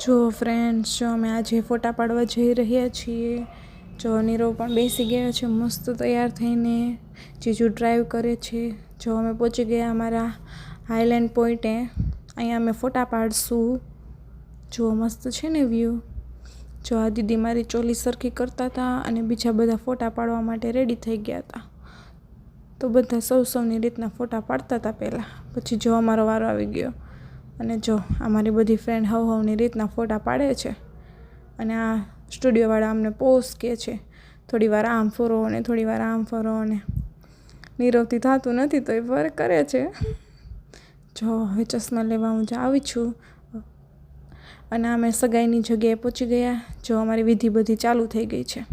જો ફ્રેન્ડ્સ, જો અમે આજે ફોટા પાડવા જઈ રહ્યા છીએ. જો નીરવ પણ બેસી ગયા છે મસ્ત તૈયાર થઈને. જીજુ ડ્રાઈવ કરે છે. જો અમે પહોંચી ગયા અમારા હાઈલેન્ડ પોઈન્ટે. અહીંયા અમે ફોટા પાડશું. જો મસ્ત છે ને વ્યૂ. જો આ દીદી મારી ચોલી સરખી કરતા હતા અને બીજા બધા ફોટા પાડવા માટે રેડી થઈ ગયા હતા. તો બધા સૌની રીતના ફોટા પાડતા હતા પહેલાં. પછી જો અમારો વારો આવી ગયો અને જો અમારી બધી ફ્રેન્ડ હવની રીતના ફોટા પાડે છે. અને આ સ્ટુડિયોવાળા અમને પોઝ કહે છે, થોડી વાર આમ ફરો અને થોડી વાર આમ ફરો. અને નીરવથી થતું નથી તો એ ફર કરે છે. જો હવે ચશ્મા લેવા હું આવી છું. અને અમે સગાઈની જગ્યાએ પહોંચી ગયા. જો અમારી વિધિ બધી ચાલુ થઈ ગઈ છે.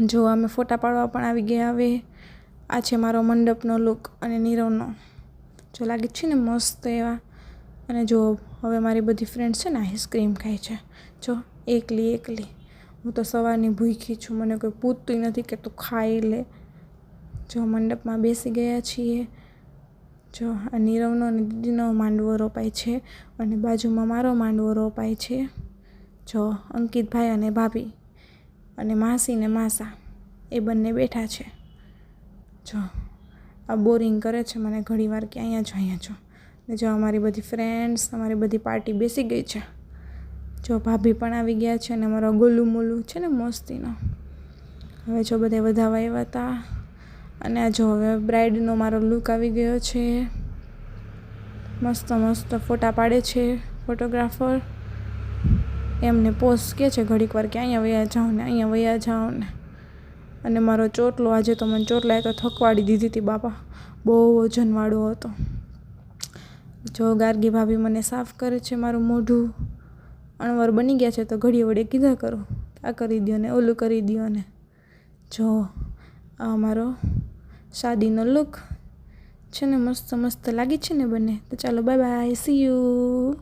જો અમે ફોટા પાડવા પણ આવી ગયા. હવે આ છે મારો મંડપનો લુક અને નીરવનો. જો લાગે છે ને મસ્ત એવા. અને જો હવે મારી બધી ફ્રેન્ડ્સ છે ને આઈસ્ક્રીમ ખાય છે. જો એકલી. હું તો સવારની ભૂખી છું, મને કોઈ પૂછતું નથી કે તું ખાઈ લે. જો મંડપમાં બેસી ગયા છીએ. જો આ નીરવનો અને દીદીનો માંડવો રોપાય છે અને બાજુમાં મારો માંડવો રોપાય છે. જો અંકિતભાઈ અને ભાભી અને માસી ને માસા એ બંને બેઠા છે. જો આ બોરિંગ કરે છે મને ઘણી વાર કે અહીંયા જો. ને જો અમારી બધી ફ્રેન્ડ્સ, અમારી બધી પાર્ટી બેસી ગઈ છે. જો ભાભી પણ આવી ગયા છે અને અમારો ગોલું મોલું છે ને મસ્તીનો. હવે જો બધા વધાવા આવ્યા હતા. અને આ જો હવે બ્રાઇડનો મારો લુક આવી ગયો છે. મસ્ત ફોટા પાડે છે ફોટોગ્રાફર. એમને પોઝ કહે છે ઘડીક વાર કે અહીંયા વયા જાઓ ને. અને મારો ચોટલો, આજે તો મને ચોટલાએ તો થકવાડી દીધી હતી બાપા, બહુ વજનવાળો હતો. જો ગાર્ગી ભાભી મને સાફ કરે છે મારું મોઢું. અણવર બની ગયા છે તો ઘડી વડે કીધા કરો, આ કરી દો ને ઓલું કરી દો ને. જો આ અમારો શાદીનો લુક છે ને મસ્ત લાગી છે ને બંને. તો ચાલો બાય બાય, સી યુ.